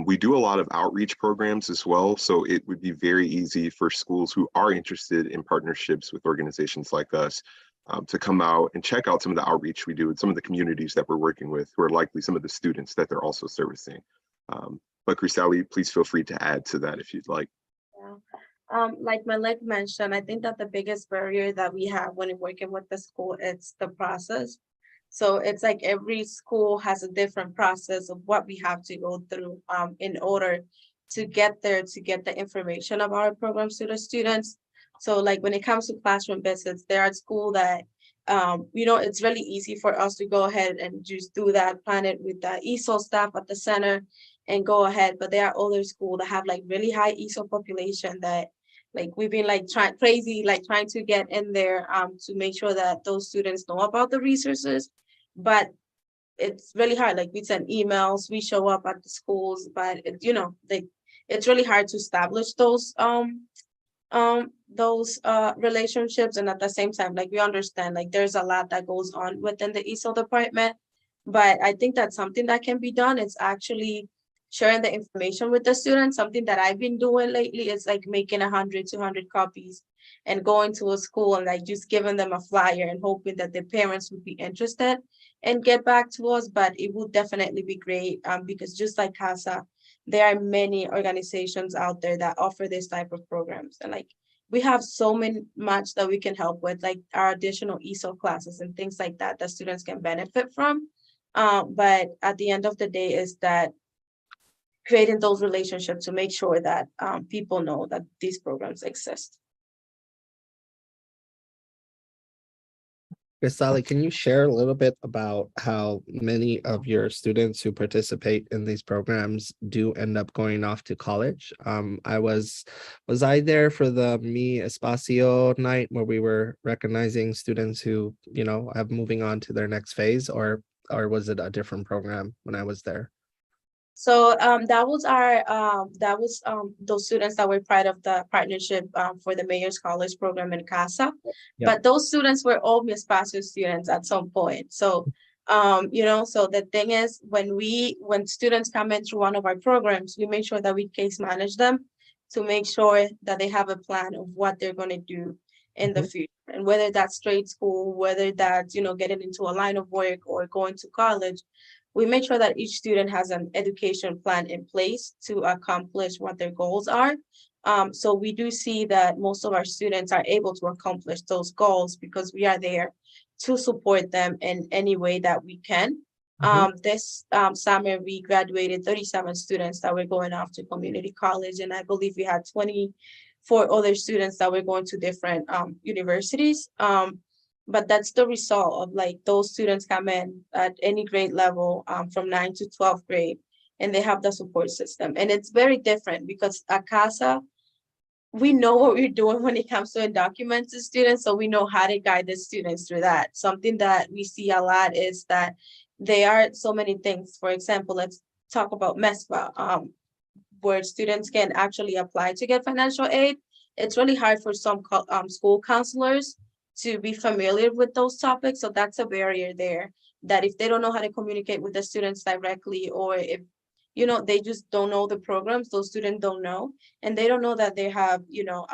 We do a lot of outreach programs as well, so it would be very easy for schools who are interested in partnerships with organizations like us to come out and check out some of the outreach we do with some of the communities that we're working with, who are likely some of the students that they're also servicing. But Grisali, please feel free to add to that if you'd like. Yeah. Like Malik mentioned, I think that the biggest barrier that we have when working with the school, it's the process. So it's like every school has a different process of what we have to go through in order to get there, to get the information of our programs to the students. So like when it comes to classroom visits, there are schools that, you know, it's really easy for us to go ahead and just do that, plan it with the ESOL staff at the center and go ahead. But there are other schools that have like really high ESOL population that like we've been like trying to get in there to make sure that those students know about the resources. But it's really hard. Like we send emails, we show up at the schools, but it, you know, it's really hard to establish those those relationships, and at the same time, like we understand like there's a lot that goes on within the ESOL department, but I think that's something that can be done. It's actually sharing the information with the students. Something that I've been doing lately is like making 100, 200 copies and going to a school and like just giving them a flyer and hoping that their parents would be interested and get back to us. But it would definitely be great because just like Casa, there are many organizations out there that offer this type of programs. And like we have so much that we can help with, like our additional ESOL classes and things like that that students can benefit from. But at the end of the day is that creating those relationships to make sure that people know that these programs exist. Sally, can you share a little bit about how many of your students who participate in these programs do end up going off to college? Was I there for the Mi Espacio night where we were recognizing students who, you know, have moving on to their next phase, or was it a different program when I was there? So that was those students that were part of the partnership for the Mayor's College program in Casa. Yeah. But those students were all Mi Espacio students at some point. So you know, so the thing is when students come in through one of our programs, we make sure that we case manage them to make sure that they have a plan of what they're going to do in the future, and whether that's trade school, whether that's, you know, getting into a line of work or going to college. We make sure that each student has an education plan in place to accomplish what their goals are. So we do see that most of our students are able to accomplish those goals because we are there to support them in any way that we can. This summer, we graduated 37 students that were going off to community college, and I believe we had 24 other students that were going to different universities. But that's the result of like those students come in at any grade level from 9th to 12th grade, and they have the support system. And it's very different because at Casa, we know what we're doing when it comes to undocumented students, so we know how to guide the students through that. Something that we see a lot is that there are so many things. For example, let's talk about MESPA, where students can actually apply to get financial aid. It's really hard for some school counselors to be familiar with those topics. So that's a barrier there, that if they don't know how to communicate with the students directly, or if, you know, they just don't know the programs, those students don't know, and they don't know that they have, you know,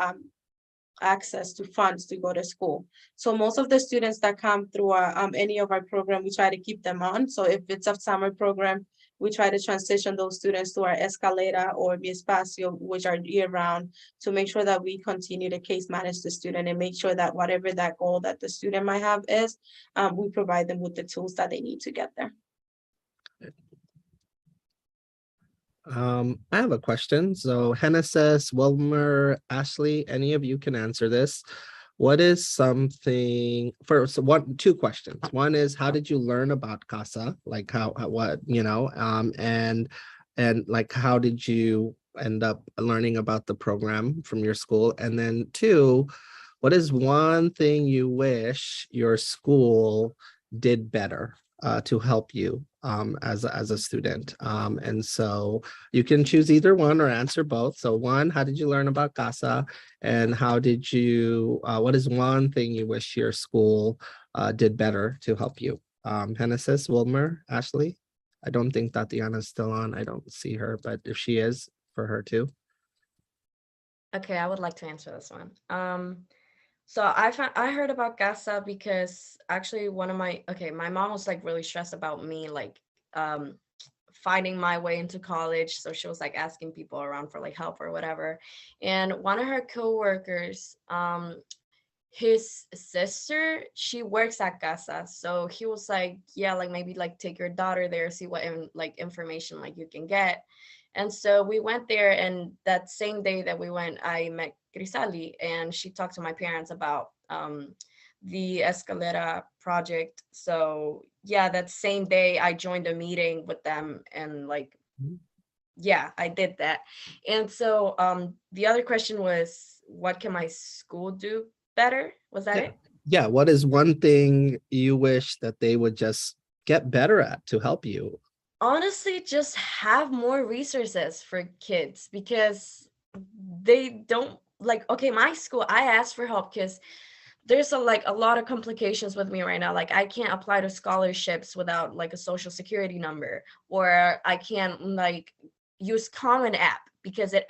access to funds to go to school. So most of the students that come through any of our program, we try to keep them on. So if it's a summer program, we try to transition those students to our Escalera or Mi Espacio, which are year round, to make sure that we continue to case manage the student and make sure that whatever that goal that the student might have is, we provide them with the tools that they need to get there. I have a question. So Hernandez, Wilmer, Ashley, any of you can answer this. What is something first? Two questions. One is, how did you learn about Casa? Like what, you know, and like, how did you end up learning about the program from your school? And then two, what is one thing you wish your school did better to help you as a student? And so you can choose either one or answer both. So one, how did you learn about Casa? And how did you, what is one thing you wish your school did better to help you? Hernandez, Wilmer, Ashley? I don't think Tatiana's still on. I don't see her, but if she is, for her too. Okay, I would like to answer this one. So I heard about Casa because actually my mom was like really stressed about me like finding my way into college. So she was like asking people around for like help or whatever. And one of her coworkers, his sister, she works at Casa. So he was like, yeah, like maybe like take your daughter there, see what information like you can get. And so we went there, and that same day that we went, I met Grisali, and she talked to my parents about the Escalera project. So yeah, that same day I joined a meeting with them, and like, yeah, I did that. And so the other question was, what can my school do better? Was that it? Yeah, what is one thing you wish that they would just get better at to help you? Honestly, just have more resources for kids, because they don't like, okay, my school, I asked for help because there's a lot of complications with me right now. Like I can't apply to scholarships without like a social security number, or I can't like use Common App because it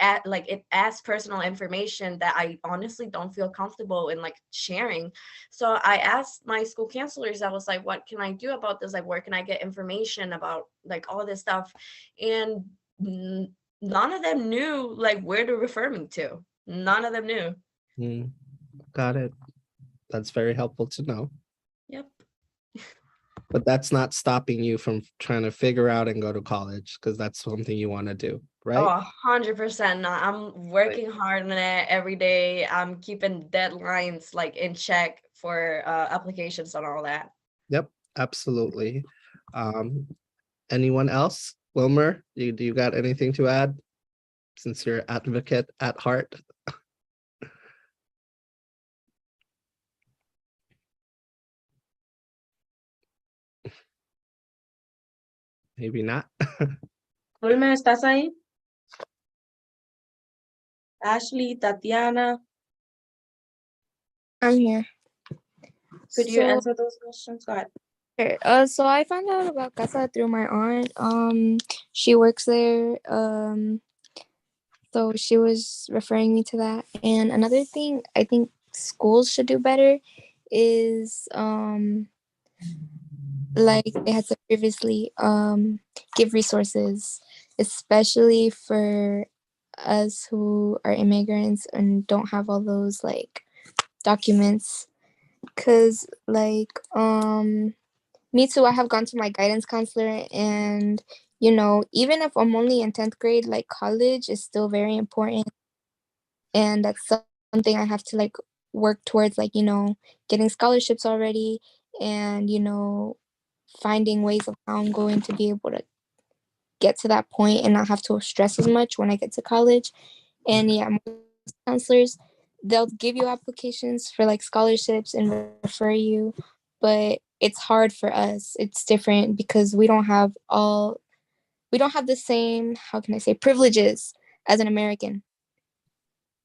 asks personal information that I honestly don't feel comfortable in like sharing. So I asked my school counselors, I was like, what can I do about this? Like, where can I get information about like all this stuff? And none of them knew like where to refer me to. None of them knew. Got it. That's very helpful to know. Yep. But that's not stopping you from trying to figure out and go to college, because that's something you want to do, right? Oh, 100% not. I'm working hard on it every day. I'm keeping deadlines like in check for applications and all that. Yep, absolutely. Anyone else? Wilmer, do you got anything to add, since you're advocate at heart? Maybe not. Wilmer, ¿estás ahí? Ashley, Tatiana, I'm here. could you answer those questions? Go ahead. Sure. So I found out about Casa through my aunt. She works there. So she was referring me to that. And another thing I think schools should do better is like they had said previously, give resources, especially for us who are immigrants and don't have all those like documents. Cause like me too, I have gone to my guidance counselor, and you know, even if I'm only in 10th grade, like college is still very important. And that's something I have to like work towards, like, you know, getting scholarships already, and you know, finding ways of how I'm going to be able to get to that point and not have to stress as much when I get to college. And yeah, most counselors, they'll give you applications for like scholarships and refer you, but it's hard for us. It's different because we don't have the same, how can I say, privileges as an American.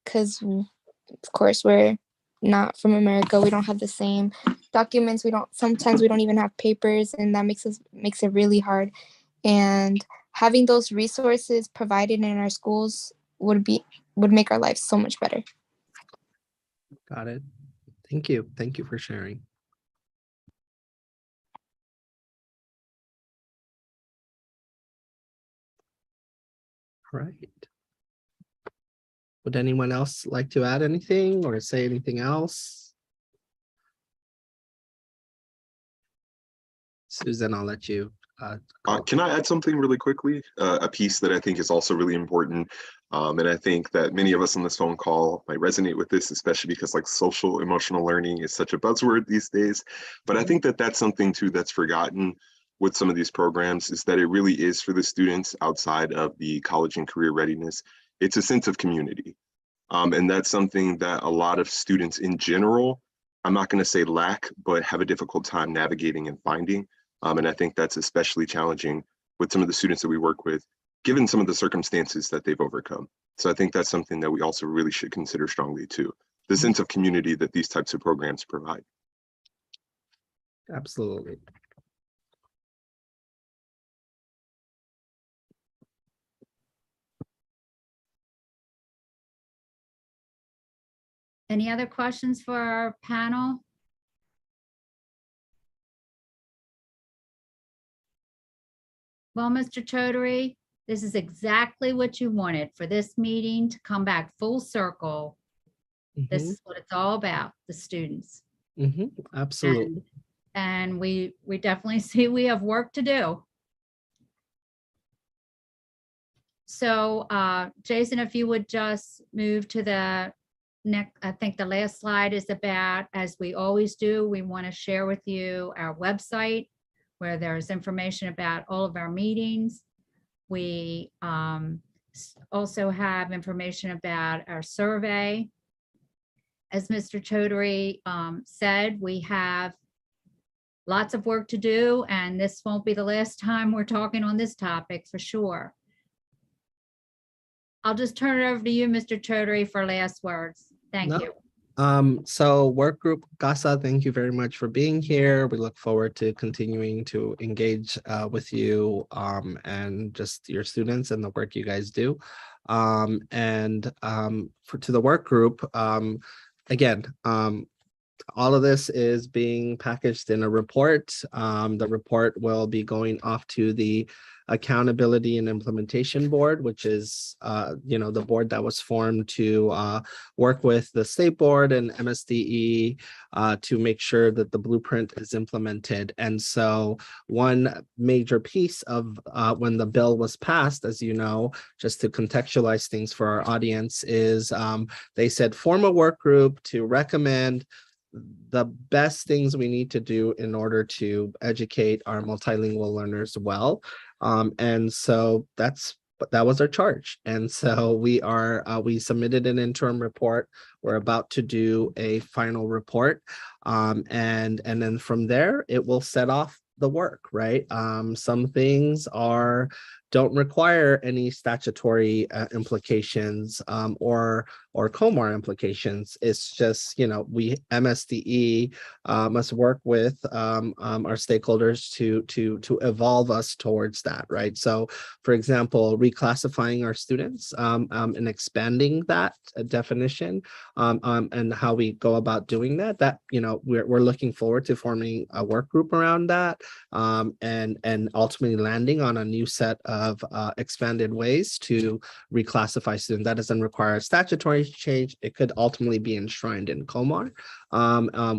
Because of course we're not from America. We don't have the same documents. Sometimes we don't even have papers, and that makes it really hard. And having those resources provided in our schools would make our lives so much better. Got it. Thank you. Thank you for sharing. All right. Would anyone else like to add anything or say anything else? Susan, I'll let you. Can I add something really quickly? A piece that I think is also really important. And I think that many of us on this phone call might resonate with this, especially because like social emotional learning is such a buzzword these days. But I think that that's something too that's forgotten with some of these programs, is that it really is for the students outside of the college and career readiness. It's a sense of community. And that's something that a lot of students in general, I'm not going to say lack, but have a difficult time navigating and finding. And I think that's especially challenging with some of the students that we work with, given some of the circumstances that they've overcome. So I think that's something that we also really should consider strongly too, the sense of community that these types of programs provide. Absolutely. Any other questions for our panel? Well, Mr. Chaudhary, this is exactly what you wanted for this meeting to come back full circle. This is what it's all about, the students. Absolutely. And we definitely see we have work to do. So Jason, if you would just move to the next, I think the last slide is about, as we always do, we want to share with you our website where there's information about all of our meetings. We also have information about our survey. As Mr. Chaudhary said, we have lots of work to do, and this won't be the last time we're talking on this topic for sure. I'll just turn it over to you, Mr. Chaudhary, for last words. Thank No. you. So work group Casa, thank you very much for being here. We look forward to continuing to engage with you and just your students and the work you guys do. To the work group, again, all of this is being packaged in a report. The report will be going off to the Accountability and Implementation Board, which is, the board that was formed to work with the State Board and MSDE to make sure that the blueprint is implemented. And so one major piece of when the bill was passed, as you know, just to contextualize things for our audience, is they said form a work group to recommend the best things we need to do in order to educate our multilingual learners well. And so that was our charge. And so we submitted an interim report. We're about to do a final report. And then from there, it will set off the work, right? Some things don't require any statutory implications or COMAR implications. It's just, we MSDE must work with our stakeholders to evolve us towards that, right? So, for example, reclassifying our students and expanding that definition and how we go about doing that, we're looking forward to forming a work group around that and ultimately landing on a new set of expanded ways to reclassify students. That doesn't require a statutory change. It could ultimately be enshrined in COMAR,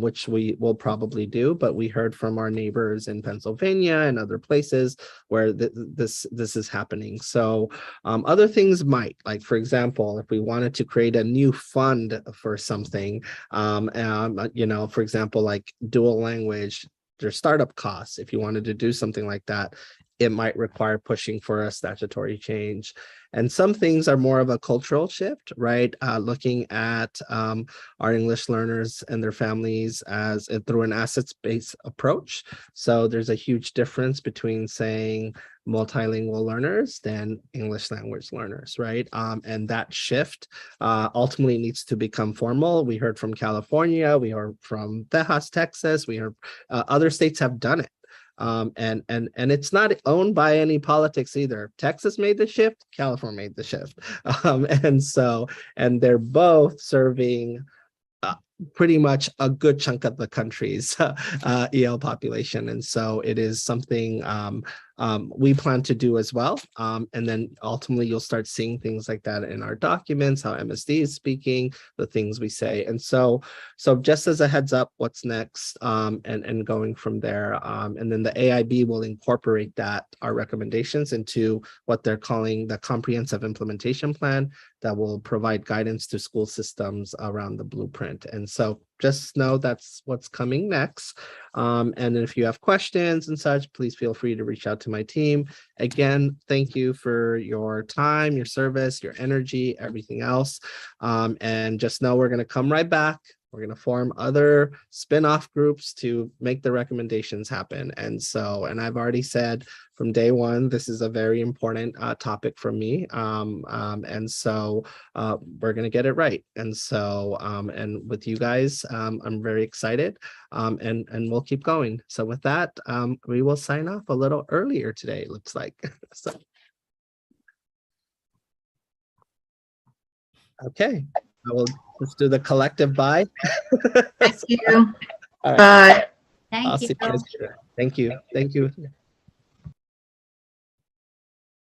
which we will probably do, but we heard from our neighbors in Pennsylvania and other places where this is happening. So other things might, like, for example, if we wanted to create a new fund for something, for example, like dual language, there's startup costs. If you wanted to do something like that, it might require pushing for a statutory change. And some things are more of a cultural shift, right? Looking at our English learners and their families through an assets-based approach. So there's a huge difference between saying multilingual learners than English language learners, right? And that shift ultimately needs to become formal. We heard from California, we heard from Tejas, Texas, we heard other states have done it. And it's not owned by any politics either. Texas made the shift, California made the shift. And they're both serving pretty much a good chunk of the country's EL population. And so it is something we plan to do as well. And then ultimately you'll start seeing things like that in our documents, how MSD is speaking, the things we say. And so just as a heads up, what's next and going from there. And then the AIB will incorporate our recommendations into what they're calling the comprehensive implementation plan that will provide guidance to school systems around the blueprint. And so just know that's what's coming next. And if you have questions and such, please feel free to reach out to my team. Again, thank you for your time, your service, your energy, everything else. And just know we're going to come right back. We're going to form other spin-off groups to make the recommendations happen. And I've already said from day one, this is a very important topic for me. And so we're going to get it right. And so, and with you guys, I'm very excited and we'll keep going. So with that, we will sign off a little earlier today, it looks like. So. Okay, I will just do the collective bye. Thank you. All right. Bye. Thank I'll you. see you guys later. Thank you. Thank you.